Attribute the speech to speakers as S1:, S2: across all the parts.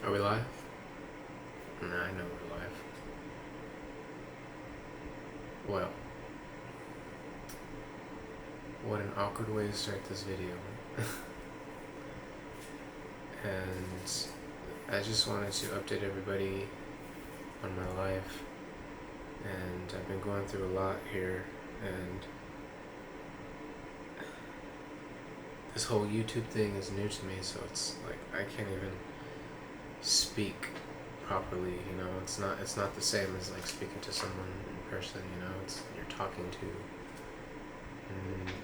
S1: Are we live? Nah, I know we're live. Well, what an awkward way to start this video. And I just wanted to update everybody on my life. And I've been going through a lot here, and this whole YouTube thing is new to me, so it's like I can't even speak properly, it's not the same as like speaking to someone in person, it's you're talking to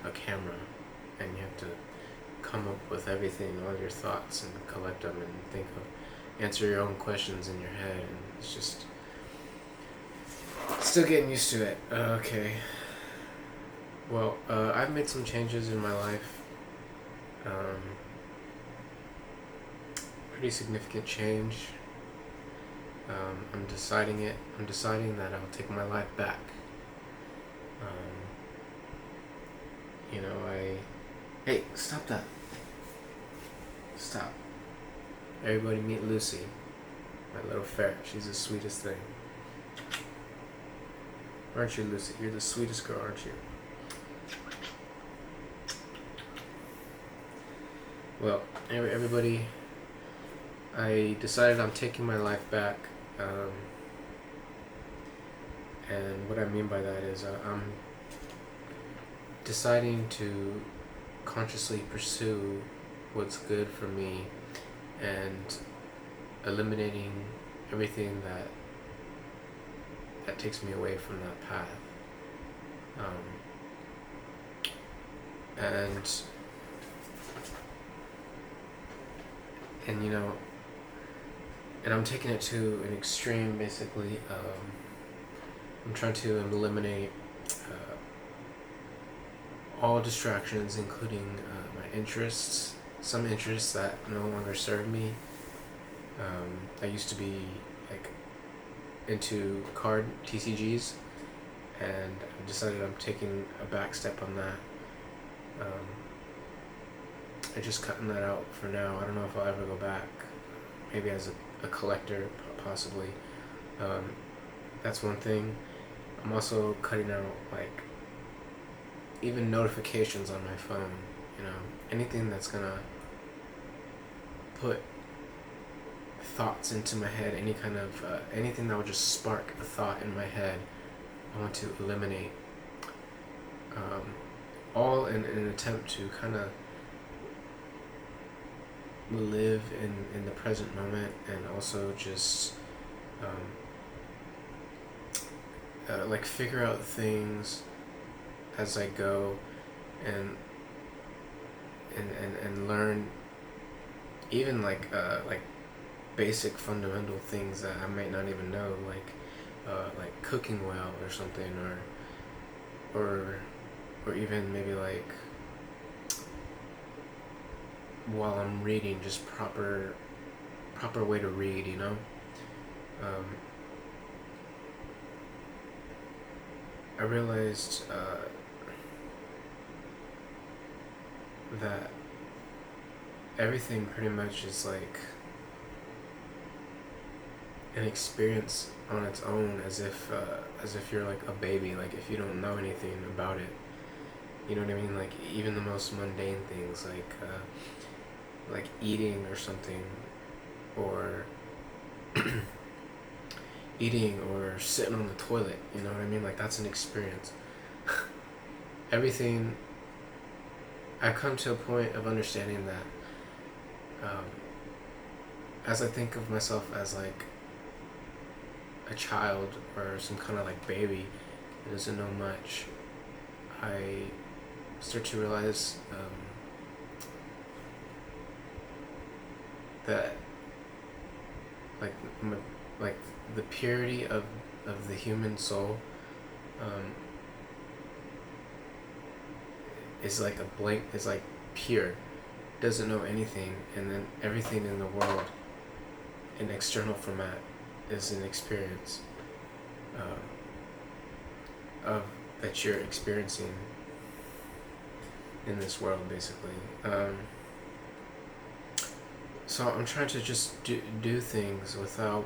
S1: a camera, and you have to come up with everything, all your thoughts, and collect them and answer your own questions in your head, and it's just still getting used to it. Okay. Well, I've made some changes in my life. Pretty significant change. I'm deciding that I'll take my life back. Hey, stop that. Stop. Everybody meet Lucy, my little ferret. She's the sweetest thing. Aren't you, Lucy? You're the sweetest girl, aren't you? Well, everybody, I decided I'm taking my life back. And what I mean by that is I'm deciding to consciously pursue what's good for me and eliminating everything that takes me away from that path. And I'm taking it to an extreme, basically. I'm trying to eliminate all distractions, including my interests, some interests that no longer serve me. I used to be into card TCGs, and I've decided I'm taking a back step on that. I'm just cutting that out for now. I don't know if I'll ever go back. Maybe as a collector, possibly. That's one thing. I'm also cutting out even notifications on my phone. Anything that's gonna put thoughts into my head, anything that would just spark a thought in my head, I want to eliminate. All in an attempt to kind of live in the present moment, and also just figure out things as I go, and learn even basic fundamental things that I might not even know, like cooking well or something, or even maybe while I'm reading, just proper way to read, I realized that everything pretty much is an experience on its own, as if you're a baby, if you don't know anything about it. You know what I mean? Even the most mundane things, like eating or something, or eating or sitting on the toilet. You know what I mean? That's an experience. Everything. I've come to a point of understanding that as I think of myself as a child or some kind of baby that doesn't know much, I start to realize that the purity of the human soul is a blank, is pure, doesn't know anything, and then everything in the world in external format is an experience of that you're experiencing in this world, basically. So I'm trying to just do things without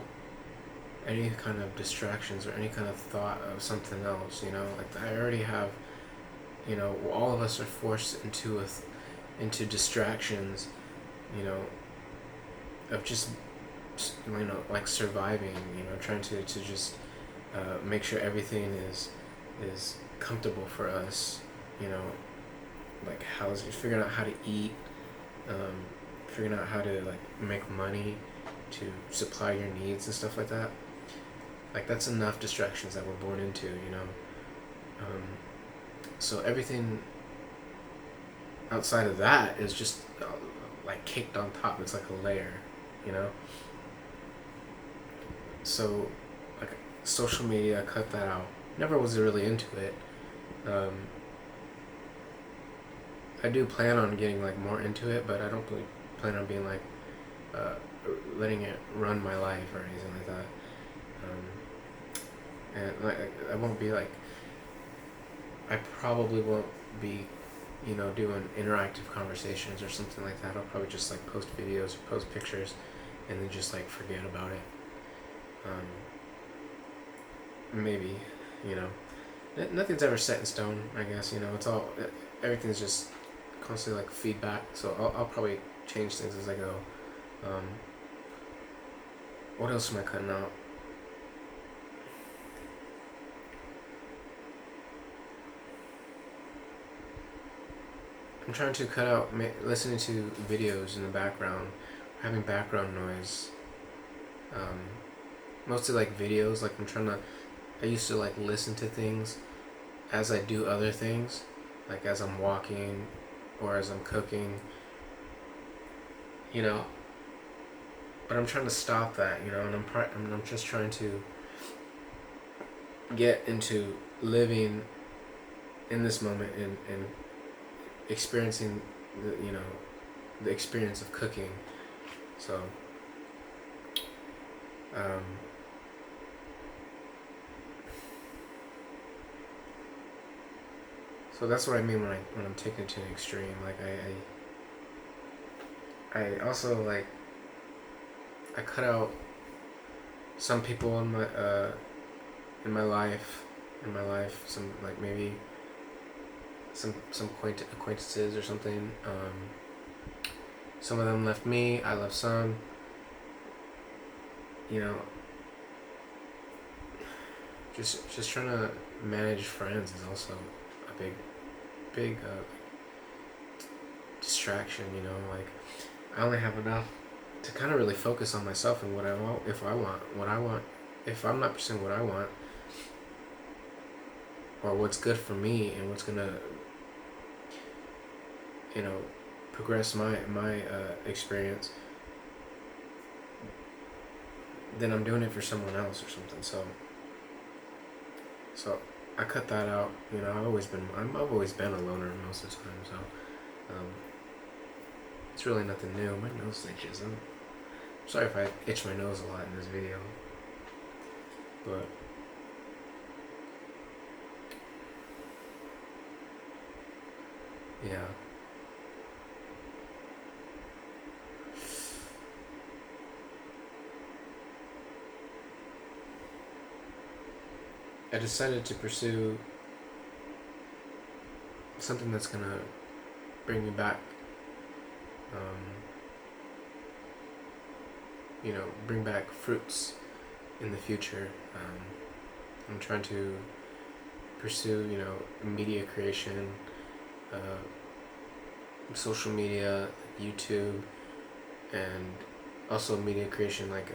S1: any kind of distractions or any kind of thought of something else. Like I already have. All of us are forced into distractions. You know, of just like surviving. Trying to just make sure everything is comfortable for us. You know, like figuring out how to eat, um, figuring out how to like make money to supply your needs and stuff like that. Like that's enough distractions that we're born into. Um, so everything outside of that is just like caked on top. It's like a layer, you know. So like social media, I cut that out. Never was really into it. Um, I do plan on getting like more into it, but I don't really plan on being like uh, letting it run my life or anything like that. And like I won't be like I probably won't be doing interactive conversations or something like that. I'll probably just like post videos or post pictures and then just like forget about it. Maybe, you know, nothing's ever set in stone. I guess it's all everything's just constantly like feedback. So I'll probably change things as I go. Um, what else am I cutting out? I'm trying to cut out listening to videos in the background, having background noise. Um, Mostly like videos. Like I used to like listen to things as I do other things, like as I'm walking or as I'm cooking. You know, but I'm trying to stop that. And I'm just trying to get into living in this moment and experiencing the experience of cooking. So um, so that's what I mean when I'm taking it to an extreme. Like I also like I cut out some people in my life some like maybe some acquaintances or something. Some of them left me. I left some. You know, just trying to manage friends is also a big distraction. Like I only have enough to kind of really focus on myself and what I want. If I'm not pursuing what I want or what's good for me and what's gonna progress my experience, then I'm doing it for someone else or something. So I cut that out. I've always been a loner most of the time. So it's really nothing new. My nose itches. I'm sorry if I itch my nose a lot in this video, but yeah. I decided to pursue something that's gonna bring me back. Bring back fruits in the future. I'm trying to pursue, media creation, social media, YouTube, and also media creation like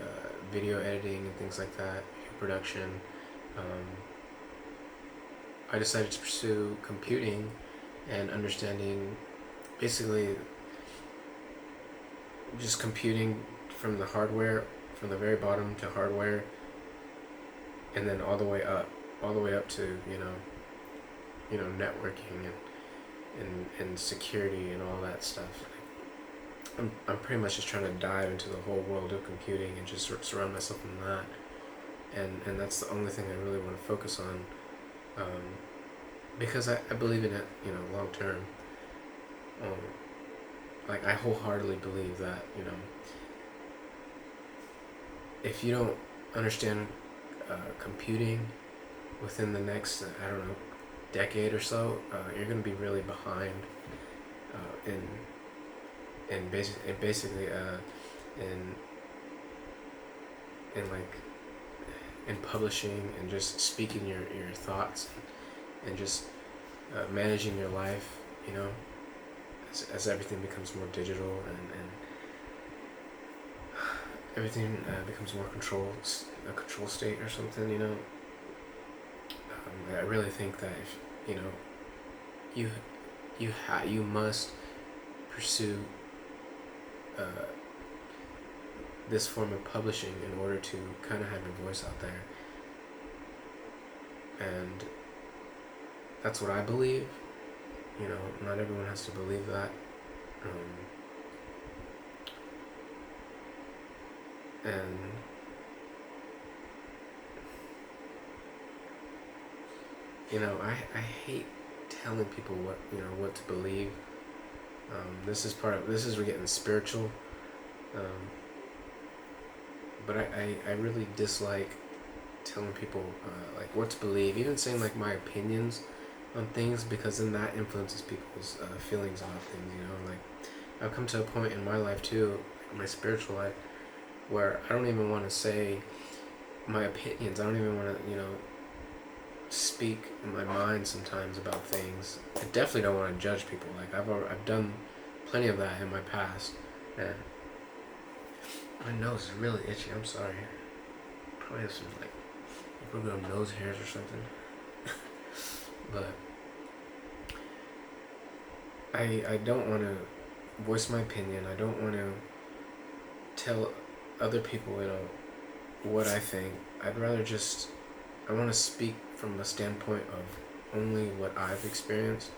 S1: video editing and things like that, video production. I decided to pursue computing and understanding basically just computing from the hardware, from the very bottom to hardware, and then all the way up to networking and security and all that stuff. I'm pretty much just trying to dive into the whole world of computing and just surround myself in that, and that's the only thing I really want to focus on, because I believe in it long term. like I wholeheartedly believe that, if you don't understand computing within the next, I don't know, decade or so, you're going to be really behind basically in in like in publishing and just speaking your thoughts and just managing your life, as everything becomes more digital and everything becomes more a control state or something. I really think that if you must pursue uh, this form of publishing in order to kind of have your voice out there, and that's what I believe. Not everyone has to believe that. And I hate telling people what to believe. This is we're getting spiritual, but I really dislike telling people like what to believe, even saying like my opinions on things, because then that influences people's feelings about things. Like I've come to a point in my life too, my spiritual life, where I don't even want to say my opinions. I don't even want to speak in my mind sometimes about things. I definitely don't want to judge people. Like I've done plenty of that in my past, and my nose is really itchy. I'm sorry. Probably have some like real nose hairs or something. But I don't want to voice my opinion. I don't want to tell other people what I think. I want to speak from a standpoint of only what I've experienced,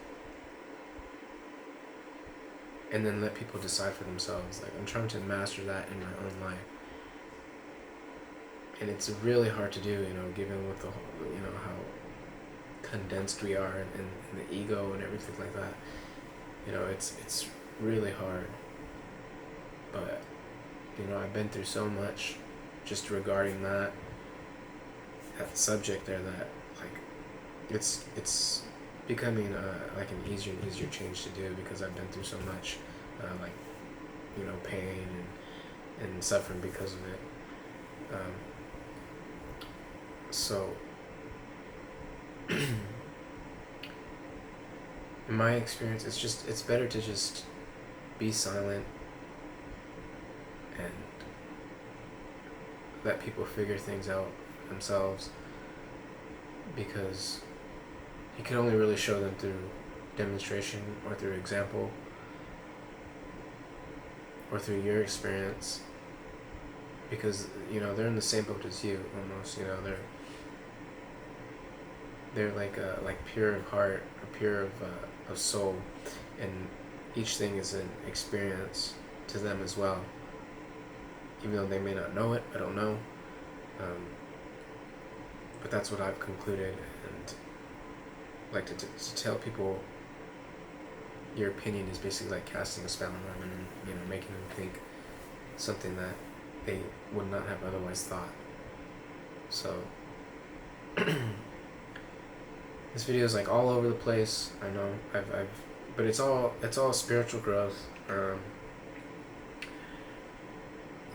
S1: and then let people decide for themselves. Like I'm trying to master that in my own life, and it's really hard to do, given with the whole, how condensed we are and the ego and everything like that. It's really hard, but I've been through so much just regarding that subject there, that like it's becoming like an easier and easier change to do, because I've been through so much like pain and suffering because of it. So in my experience, it's better to just be silent and let people figure things out themselves, because you can only really show them through demonstration or through example or through your experience, because they're in the same boat as you almost. They're like pure of heart or pure of soul, and each thing is an experience to them as well, even though they may not know it. I don't know, but that's what I've concluded, and like to tell people your opinion is basically like casting a spell on them, and making them think something that they would not have otherwise thought. So this video is like all over the place. I know but it's all spiritual growth.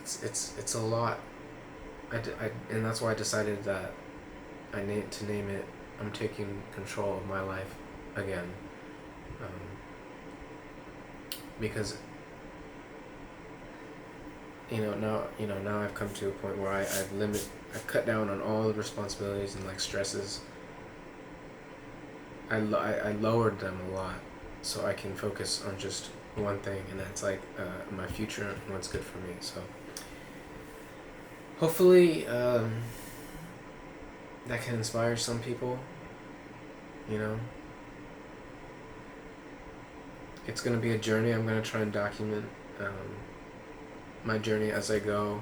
S1: It's a lot. And that's why I decided that to name it I'm Taking Control of My Life Again, because now I've come to a point where I've cut down on all the responsibilities and like stresses. I lowered them a lot, so I can focus on just one thing, and that's like my future and what's good for me. So hopefully that can inspire some people. It's gonna be a journey. I'm gonna try and document my journey as I go.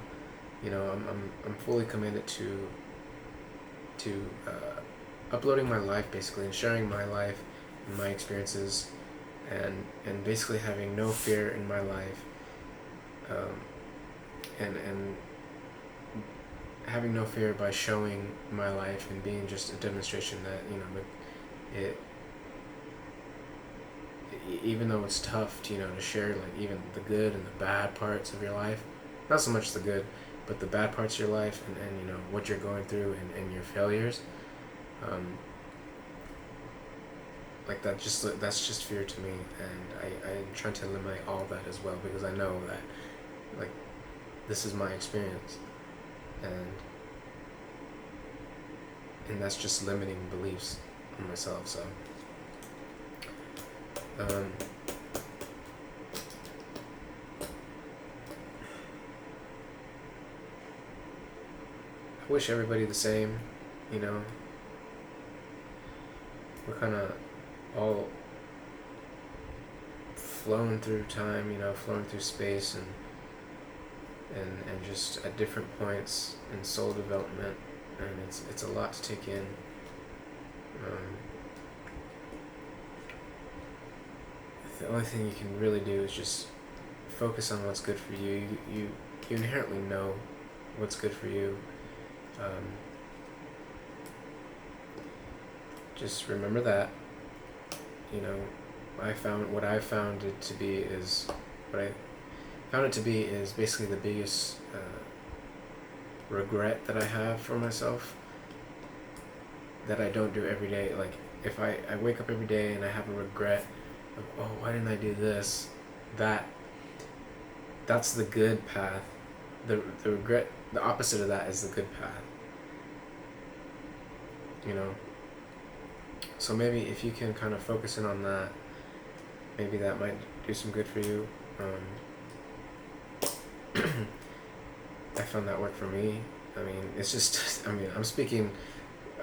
S1: I'm fully committed to uploading my life basically, and sharing my life and my experiences and basically having no fear in my life, um, and having no fear by showing my life and being just a demonstration that, you know, it even though it's tough to, you know, to share like even the good and the bad parts of your life, not so much the good, but the bad parts of your life, and you know what you're going through, and your failures, um, like that's just fear to me, and I'm trying to eliminate all that as well, because I know that, like, this is my experience, and that's just limiting beliefs on myself. So um, I wish everybody the same, you know. We're kind of all flowing through time, you know, flowing through space, and just at different points in soul development, and it's a lot to take in. Um, the only thing you can really do is just focus on what's good for you. You inherently know what's good for you. Um, just remember that. You know, what I found it to be is what I found it to be is basically the biggest regret that I have for myself, that I don't do every day. Like, if I wake up every day and I have a regret of, oh, why didn't I do this, that's the good path. The regret, the opposite of that is the good path, you know. So maybe if you can kind of focus in on that, maybe that might do some good for you. I found that worked for me. I mean, it's just, I mean, I'm speaking,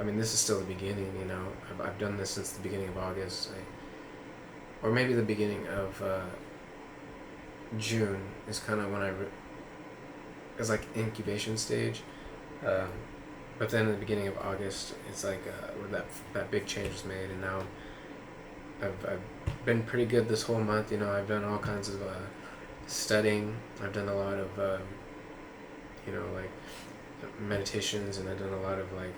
S1: I mean, this is still the beginning, you know. I've done this since the beginning of August, or maybe the beginning of June is kind of when it's like incubation stage. But then in the beginning of August, it's like where that big change was made, and now I've been pretty good this whole month. You know, I've done all kinds of studying. I've done a lot of you know, like meditations, and I've done a lot of like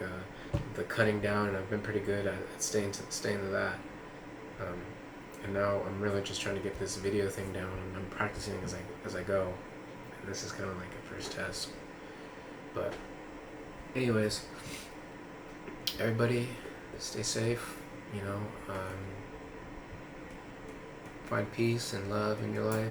S1: the cutting down, and I've been pretty good at staying to that. And now I'm really just trying to get this video thing down, and I'm practicing as I go. And this is kind of like a first test. But anyways, everybody stay safe, you know, find peace and love in your life.